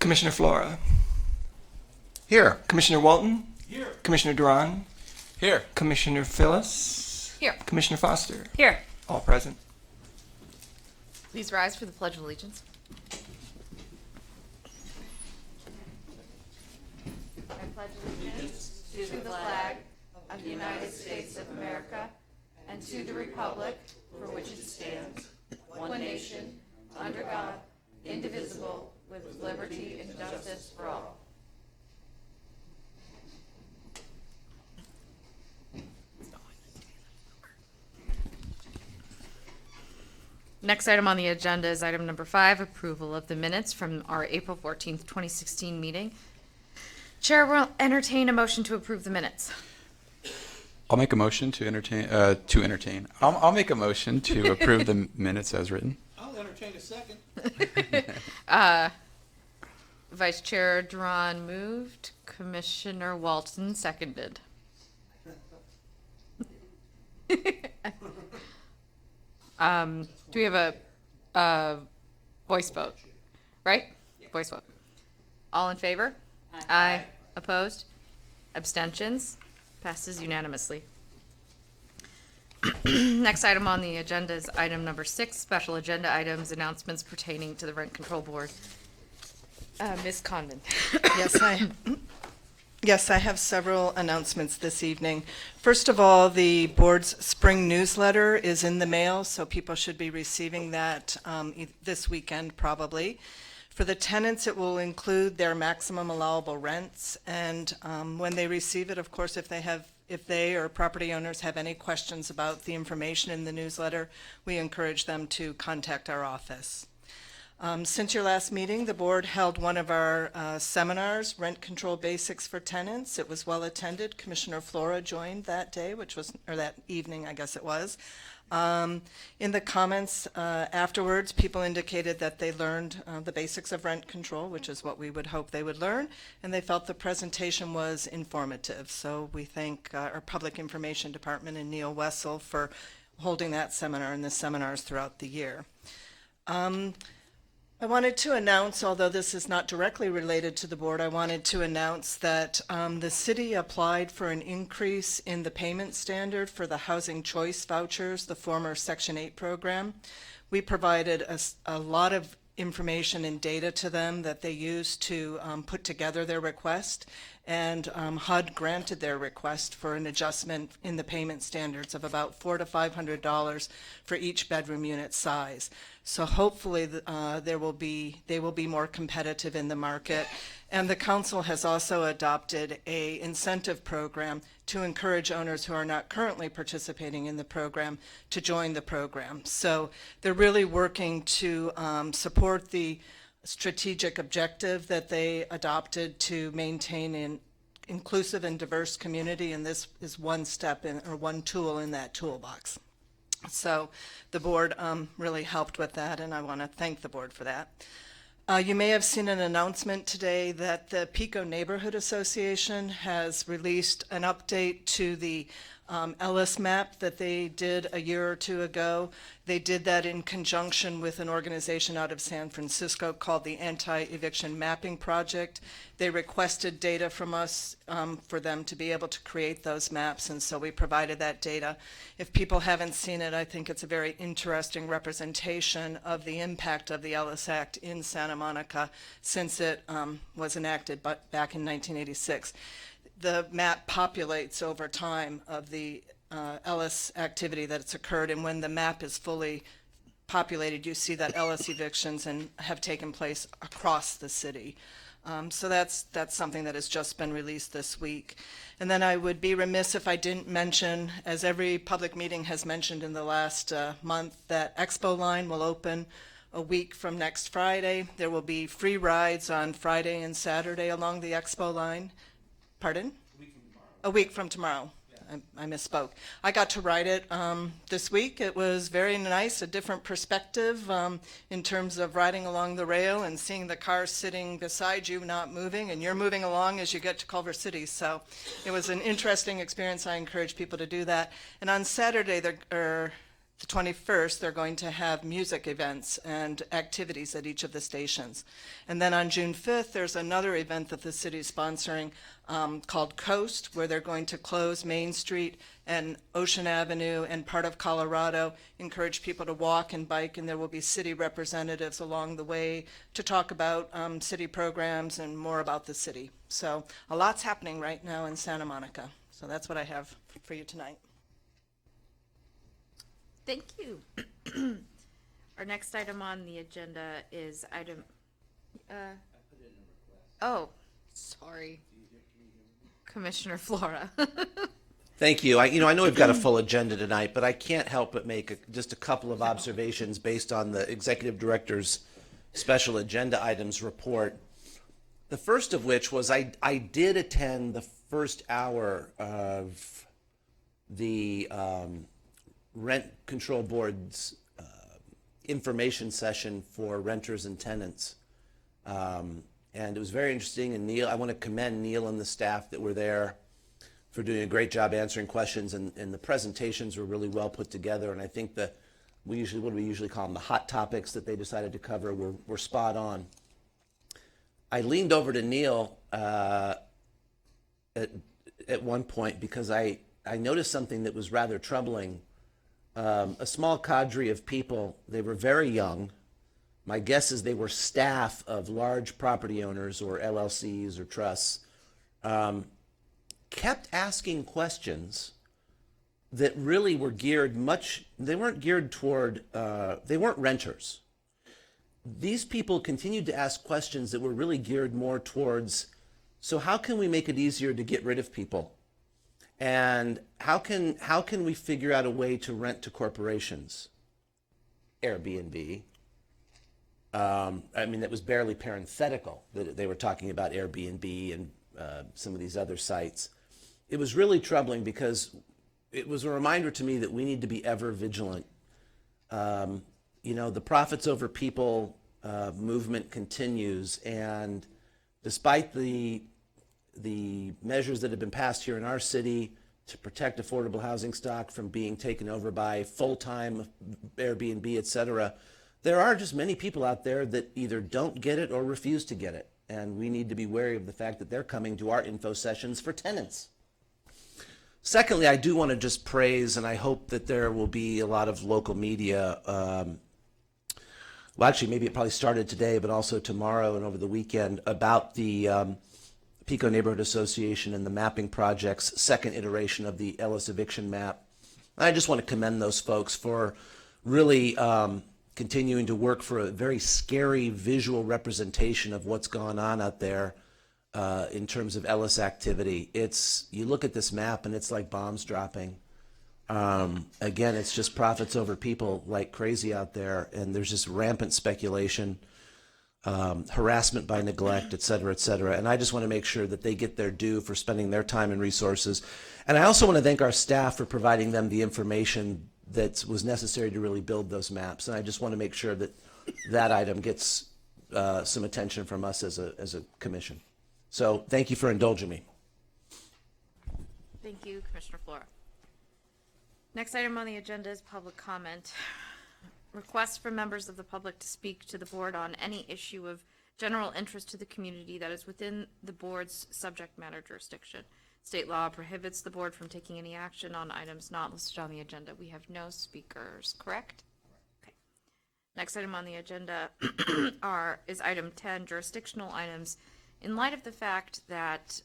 Commissioner Flora. Here. Commissioner Walton. Here. Commissioner Duran. Here. Commissioner Phyllis. Here. Commissioner Foster. Here. All present. Please rise for the Pledge of Allegiance. I pledge allegiance to the flag of the United States of America and to the republic for which it stands, one nation, under God, indivisible, with liberty and justice for all. Next item on the agenda is item number 5, approval of the minutes from our April 14th, 2016 meeting. Chair will entertain a motion to approve the minutes. I'll make a motion to entertain. I'll make a motion to approve the minutes as written. I'll entertain a second. Vice Chair Duran moved, Commissioner Walton seconded. Do we have a voice vote? Right? Voice vote. All in favor? Aye. Opposed? Abstentions? Passes unanimously. Next item on the agenda is item number 6, special agenda items, announcements pertaining to the Rent Control Board. Ms. Condon. Yes, I have several announcements this evening. First of all, the board's spring newsletter is in the mail, so people should be receiving that this weekend probably. For the tenants, it will include their maximum allowable rents, and when they receive it, of course, if they or property owners have any questions about the information in the newsletter, we encourage them to contact our office. Since your last meeting, the board held one of our seminars, Rent Control Basics for Tenants. It was well attended. Commissioner Flora joined that day, or that evening, I guess it was. In the comments afterwards, people indicated that they learned the basics of rent control, which is what we would hope they would learn, and they felt the presentation was informative. So we thank our Public Information Department and Neil Wessel for holding that seminar and the seminars throughout the year. I wanted to announce, although this is not directly related to the board, I wanted to announce that the city applied for an increase in the payment standard for the Housing Choice vouchers, the former Section 8 program. We provided a lot of information and data to them that they used to put together their request, and HUD granted their request for an adjustment in the payment standards of about $400 to $500 for each bedroom unit size. So hopefully they will be more competitive in the market. And the council has also adopted a incentive program to encourage owners who are not currently participating in the program to join the program. So they're really working to support the strategic objective that they adopted to maintain an inclusive and diverse community, and this is one step in, or one tool in that toolbox. So the board really helped with that, and I want to thank the board for that. You may have seen an announcement today that the Pico Neighborhood Association has released an update to the Ellis map that they did a year or two ago. They did that in conjunction with an organization out of San Francisco called the Anti-Eviction Mapping Project. They requested data from us for them to be able to create those maps, and so we provided that data. If people haven't seen it, I think it's a very interesting representation of the impact of the Ellis Act in Santa Monica since it was enacted back in 1986. The map populates over time of the Ellis activity that's occurred, and when the map is fully populated, you see that Ellis evictions have taken place across the city. So that's something that has just been released this week. And then I would be remiss if I didn't mention, as every public meeting has mentioned in the last month, that Expo Line will open a week from next Friday. There will be free rides on Friday and Saturday along the Expo Line. Pardon? A week from tomorrow. I misspoke. I got to ride it this week. It was very nice, a different perspective in terms of riding along the rail and seeing the cars sitting beside you not moving, and you're moving along as you get to Culver City. So it was an interesting experience. I encourage people to do that. And on Saturday, the 21st, they're going to have music events and activities at each of the stations. And then on June 5th, there's another event that the city is sponsoring called Coast, where they're going to close Main Street and Ocean Avenue and part of Colorado, encourage people to walk and bike, and there will be city representatives along the way to talk about city programs and more about the city. So a lot's happening right now in Santa Monica. So that's what I have for you tonight. Thank you. Our next item on the agenda is item, oh, sorry. Commissioner Flora. Thank you. I know we've got a full agenda tonight, but I can't help but make just a couple of observations based on the executive director's special agenda items report. The first of which was I did attend the first hour of the Rent Control Board's information session for renters and tenants. And it was very interesting. And Neil, I want to commend Neil and the staff that were there for doing a great job answering questions. And the presentations were really well put together. And I think that what do we usually call them? The hot topics that they decided to cover were spot on. I leaned over to Neil at one point because I noticed something that was rather troubling. A small cadre of people, they were very young. My guess is they were staff of large property owners or LLCs or trusts, kept asking questions that really were geared they weren't geared toward, they weren't renters. These people continued to ask questions that were really geared more towards, so how can we make it easier to get rid of people? And how can we figure out a way to rent to corporations? Airbnb. I mean, that was barely parenthetical that they were talking about Airbnb and some of these other sites. It was really troubling because it was a reminder to me that we need to be ever vigilant. The profits over people movement continues, and despite the measures that have been passed here in our city to protect affordable housing stock from being taken over by full-time Airbnb, et cetera, there are just many people out there that either don't get it or refuse to get it. And we need to be wary of the fact that they're coming to our info sessions for tenants. Secondly, I do want to just praise, and I hope that there will be a lot of local media. Well, actually, maybe it probably started today, but also tomorrow and over the weekend, about the Pico Neighborhood Association and the mapping project's second iteration of the Ellis eviction map. I just want to commend those folks for really continuing to work for a very scary visual representation of what's going on out there in terms of Ellis activity. You look at this map and it's like bombs dropping. Again, it's just profits over people like crazy out there, and there's just rampant speculation. Harassment by neglect, et cetera, and I just want to make sure that they get their due for spending their time and resources. And I also want to thank our staff for providing them the information that was necessary to really build those maps. And I just want to make sure that that item gets some attention from us as a commission. So thank you for indulging me. Thank you, Commissioner Flora. Next item on the agenda is public comment. Requests from members of the public to speak to the board on any issue of general interest to the community that is within the board's subject matter jurisdiction. State law prohibits the board from taking any action on items not listed on the agenda. We have no speakers, correct? Okay. Next item on the agenda is item 10, jurisdictional items. In light of the fact that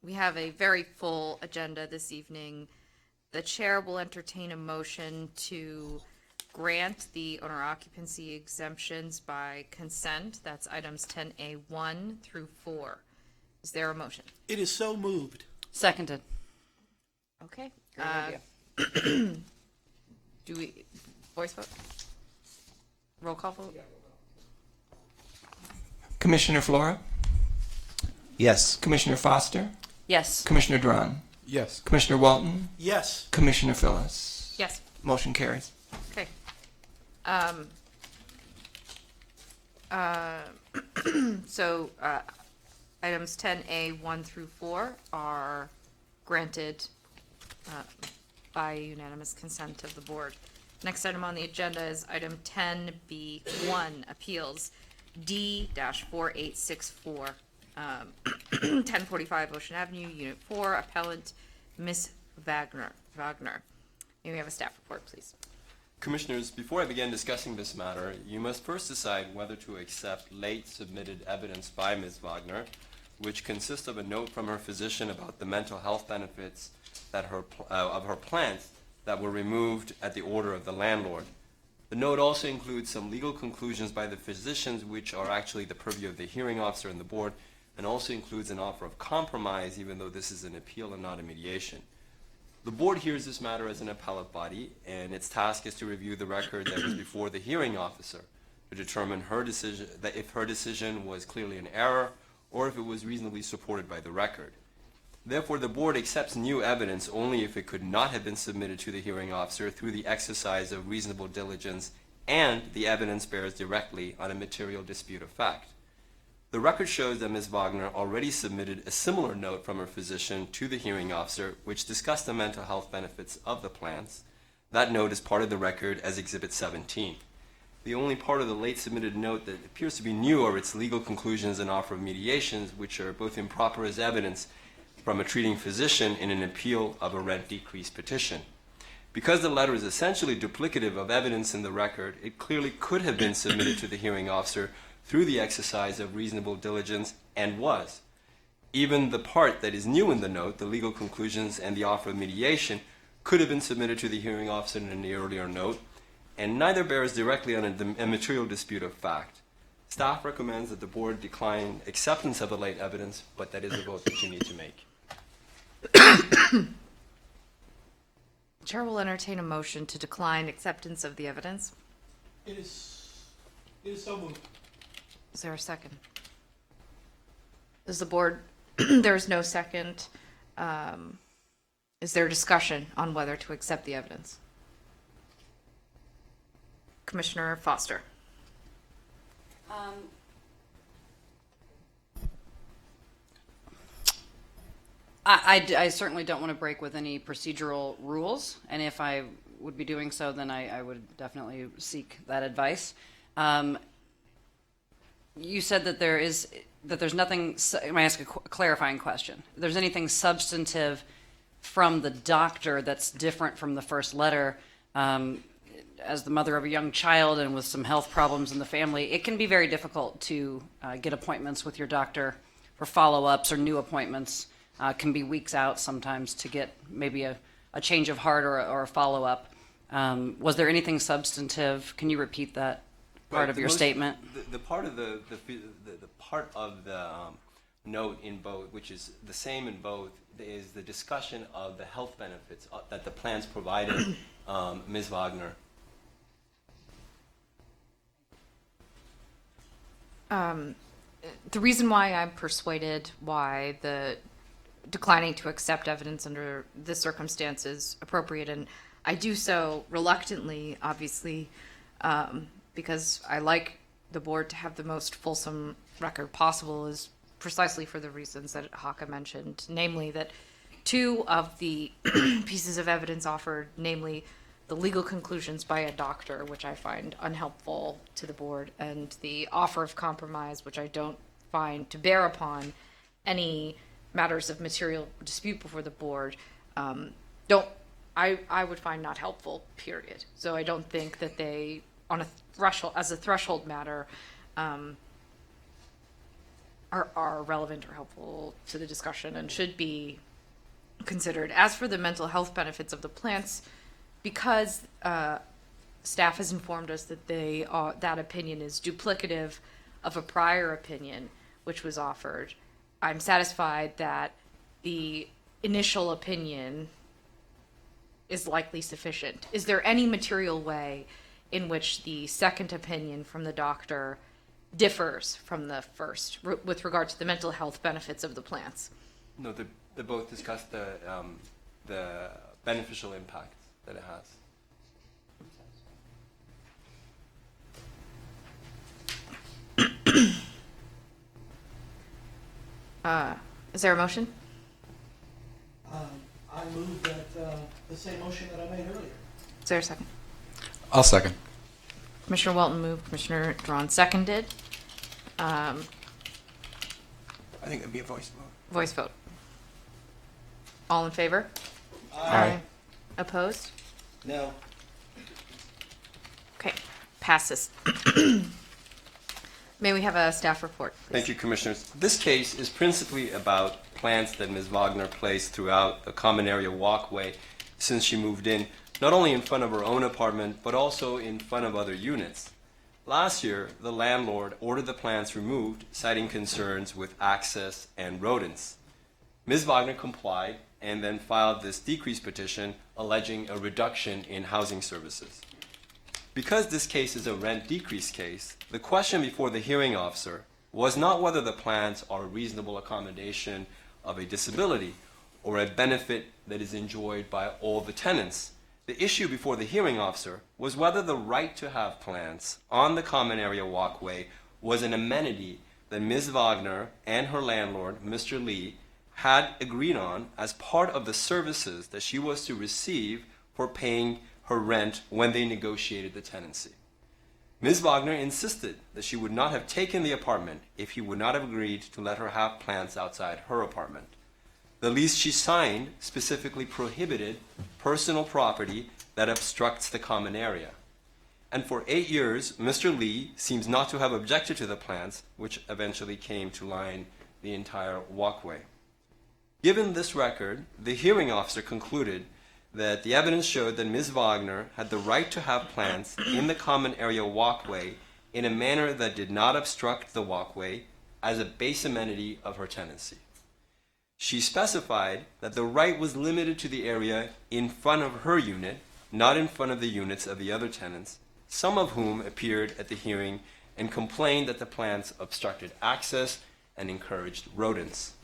we have a very full agenda this evening, the chair will entertain a motion to grant the owner occupancy exemptions by consent. That's items 10A1 through 4. Is there a motion? It is so moved. Seconded. Okay. idea. Do we voice vote? Roll call vote? Commissioner Flora, Yes. Commissioner Foster, Yes. Commissioner Drummond, Yes. Commissioner Walton, Yes. Commissioner Phyllis. Yes. Motion carries. Okay. So items 10A 1 through 4 are granted by unanimous consent of the board. Next item on the agenda is item 10B1, appeals D-4864, 1045 Ocean Avenue, Unit 4, appellant Miss Wagner. May we have a staff report, please? Commissioners, before I begin discussing this matter, you must first decide whether to accept late submitted evidence by Ms. Wagner, which consists of a note from her physician about the mental health benefits that of her plants that were removed at the order of the landlord. The note also includes some legal conclusions by the physicians, which are actually the purview of the hearing officer and the board, and also includes an offer of compromise, even though this is an appeal and not a mediation. The board hears this matter as an appellate body, and its task is to review the record that was before the hearing officer to determine her decision, that if her decision was clearly an error or if it was reasonably supported by the record. Therefore, the board accepts new evidence only if it could not have been submitted to the hearing officer through the exercise of reasonable diligence and the evidence bears directly on a material dispute of fact. The record shows that Ms. Wagner already submitted a similar note from her physician to the hearing officer, which discussed the mental health benefits of the plants. That note is part of the record as Exhibit 17. The only part of the late submitted note that appears to be new are its legal conclusions and offer of mediations, which are both improper as evidence from a treating physician in an appeal of a rent decrease petition. Because the letter is essentially duplicative of evidence in the record, it clearly could have been submitted to the hearing officer through the exercise of reasonable diligence, and was. Even the part that is new in the note, the legal conclusions and the offer of mediation, could have been submitted to the hearing officer in the earlier note, and neither bears directly on a material dispute of fact. Staff recommends that the board decline acceptance of the late evidence, but that is a vote that you need to make. Chair will entertain a motion to decline acceptance of the evidence. It is so moved. Is there a second? Does the board, there is no second. Is there discussion on whether to accept the evidence? Commissioner Foster. I certainly don't want to break with any procedural rules, and if I would be doing so, then I would definitely seek that advice. You said that there's nothing. Let me ask a clarifying question. If there's anything substantive from the doctor that's different from the first letter, as the mother of a young child and with some health problems in the family, it can be very difficult to get appointments with your doctor for follow-ups or new appointments. Can be weeks out sometimes to get maybe a change of heart or a follow-up. Was there anything substantive? Can you repeat that part of your statement? The part of the part of the note in both, which is the same in both, is the discussion of the health benefits that the plans provided Ms. Wagner. The reason why I'm persuaded why the declining to accept evidence under this circumstance is appropriate, and I do so reluctantly, obviously, because I like the board to have the most fulsome record possible, is precisely for the reasons that Haka mentioned, namely that two of the pieces of evidence offered, namely the legal conclusions by a doctor, which I find unhelpful to the board, and the offer of compromise, which I don't find to bear upon any matters of material dispute before the board, I would find not helpful, period. So I don't think that they, on a threshold, as a threshold matter, are relevant or helpful to the discussion and should be considered. As for the mental health benefits of the plants, because staff has informed us that that opinion is duplicative of a prior opinion which was offered, I'm satisfied that the initial opinion is likely sufficient. Is there any material way in which the second opinion from the doctor differs from the first with regard to the mental health benefits of the plants? No, they both discussed the beneficial impact that it has. Is there a motion? I move that the same motion that I made earlier. Is there a second? I'll second. Commissioner Welton moved, Commissioner Drawn seconded. I think it'd be a voice vote. Voice vote. All in favor? Aye. Opposed? No. Okay, passes. May we have a staff report, please? Thank you, Commissioners. This case is principally about plants that Ms. Wagner placed throughout the common area walkway since she moved in, not only in front of her own apartment, but also in front of other units. Last year, the landlord ordered the plants removed, citing concerns with access and rodents. Ms. Wagner complied and then filed this decrease petition alleging a reduction in housing services. Because this case is a rent decrease case, the question before the hearing officer was not whether the plants are a reasonable accommodation of a disability or a benefit that is enjoyed by all the tenants. The issue before the hearing officer was whether the right to have plants on the common area walkway was an amenity that Ms. Wagner and her landlord, Mr. Lee, had agreed on as part of the services that she was to receive for paying her rent when they negotiated the tenancy. Ms. Wagner insisted that she would not have taken the apartment if he would not have agreed to let her have plants outside her apartment. The lease she signed specifically prohibited personal property that obstructs the common area. And for 8 years, Mr. Lee seems not to have objected to the plants, which eventually came to line the entire walkway. Given this record, the hearing officer concluded that the evidence showed that Ms. Wagner had the right to have plants in the common area walkway in a manner that did not obstruct the walkway as a base amenity of her tenancy. She specified that the right was limited to the area in front of her unit, not in front of the units of the other tenants, some of whom appeared at the hearing and complained that the plants obstructed access and encouraged rodents.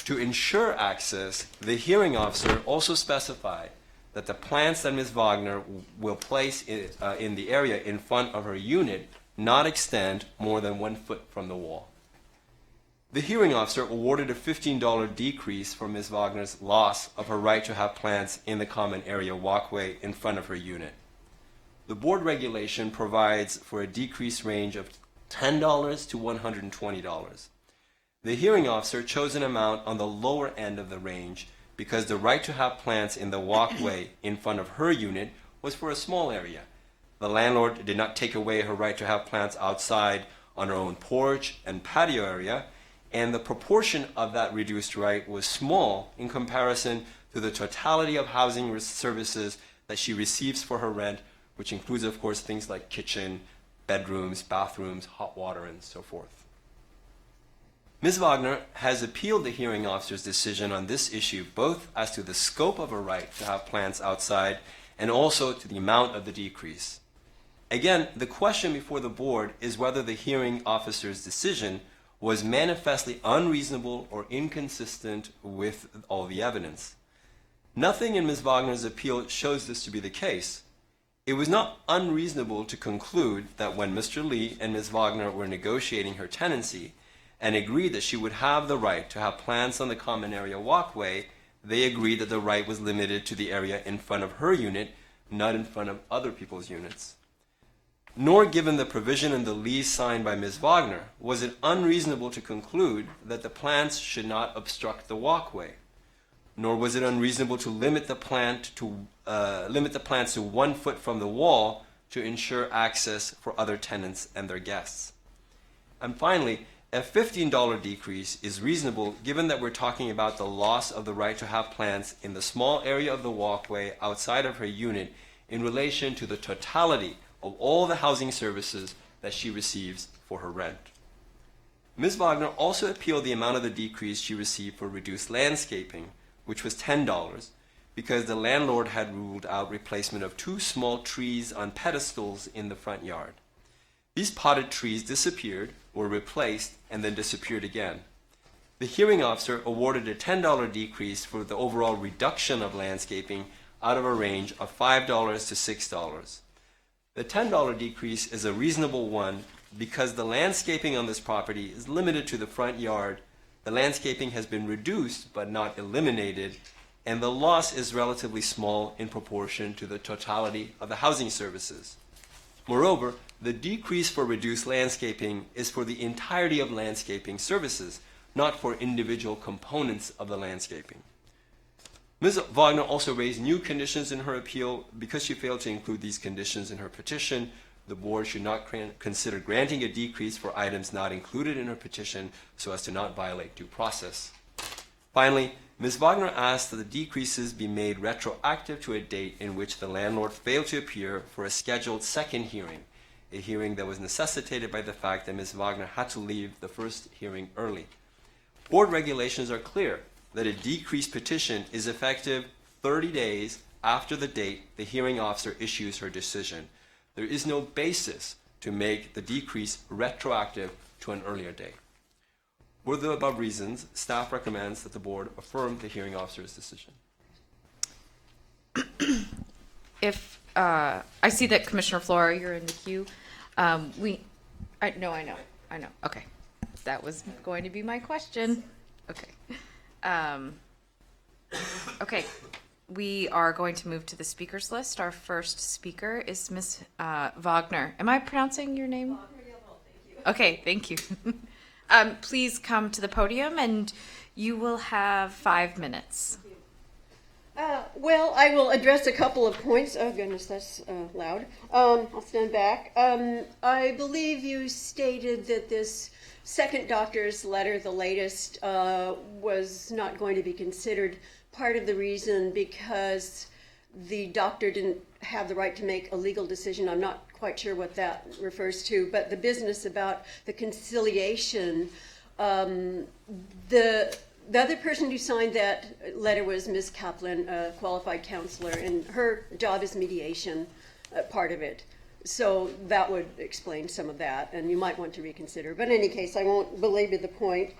To ensure access, the hearing officer also specified that the plants that Ms. Wagner will place in the area in front of her unit not extend more than 1 foot from the wall. The hearing officer awarded a $15 decrease for Ms. Wagner's loss of her right to have plants in the common area walkway in front of her unit. The board regulation provides for a decrease range of $10 to $120. The hearing officer chose an amount on the lower end of the range because the right to have plants in the walkway in front of her unit was for a small area. The landlord did not take away her right to have plants outside on her own porch and patio area, and the proportion of that reduced right was small in comparison to the totality of housing services that she receives for her rent, which includes, of course, things like kitchen, bedrooms, bathrooms, hot water, and so forth. Ms. Wagner has appealed the hearing officer's decision on this issue both as to the scope of her right to have plants outside and also to the amount of the decrease. Again, the question before the board is whether the hearing officer's decision was manifestly unreasonable or inconsistent with all the evidence. Nothing in Ms. Wagner's appeal shows this to be the case. It was not unreasonable to conclude that when Mr. Lee and Ms. Wagner were negotiating her tenancy and agreed that she would have the right to have plants on the common area walkway, they agreed that the right was limited to the area in front of her unit, not in front of other people's units. Nor, given the provision in the lease signed by Ms. Wagner, was it unreasonable to conclude that the plants should not obstruct the walkway. Nor was it unreasonable to limit the plants to 1 foot from the wall to ensure access for other tenants and their guests. And finally, a $15 decrease is reasonable given that we're talking about the loss of the right to have plants in the small area of the walkway outside of her unit in relation to the totality of all the housing services that she receives for her rent. Ms. Wagner also appealed the amount of the decrease she received for reduced landscaping, which was $10, because the landlord had ruled out replacement of 2 small trees on pedestals in the front yard. These potted trees disappeared, were replaced, and then disappeared again. The hearing officer awarded a $10 decrease for the overall reduction of landscaping out of a range of $5 to $6. The $10 decrease is a reasonable one because the landscaping on this property is limited to the front yard. The landscaping has been reduced but not eliminated, and the loss is relatively small in proportion to the totality of the housing services. Moreover, the decrease for reduced landscaping is for the entirety of landscaping services, not for individual components of the landscaping. Ms. Wagner also raised new conditions in her appeal. Because she failed to include these conditions in her petition, the board should not consider granting a decrease for items not included in her petition so as to not violate due process. Finally, Ms. Wagner asked that the decreases be made retroactive to a date in which the landlord failed to appear for a scheduled second hearing, a hearing that was necessitated by the fact that Ms. Wagner had to leave the first hearing early. Board regulations are clear that a decreased petition is effective 30 days after the date the hearing officer issues her decision. There is no basis to make the decrease retroactive to an earlier date. For the above reasons, staff recommends that the board affirm the hearing officer's decision. If I see that Commissioner Flora, you're in the queue. I know. Okay, that was going to be my question. Okay. Okay, we are going to move to the speakers list. Our first speaker is Ms. Wagner. Am I pronouncing your name? Okay, thank you. Please come to the podium, and you will have 5 minutes. Well, I will address a couple of points. Oh, goodness, that's loud. I'll stand back. I believe you stated that this second doctor's letter, the latest, was not going to be considered. Part of the reason because the doctor didn't have the right to make a legal decision. I'm not quite sure what that refers to, but the business about the conciliation, the other person who signed that letter was Ms. Kaplan, a qualified counselor, and her job is mediation, part of it. So that would explain some of that, and you might want to reconsider. But in any case, I won't belabor the point.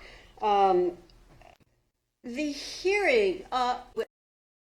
The hearing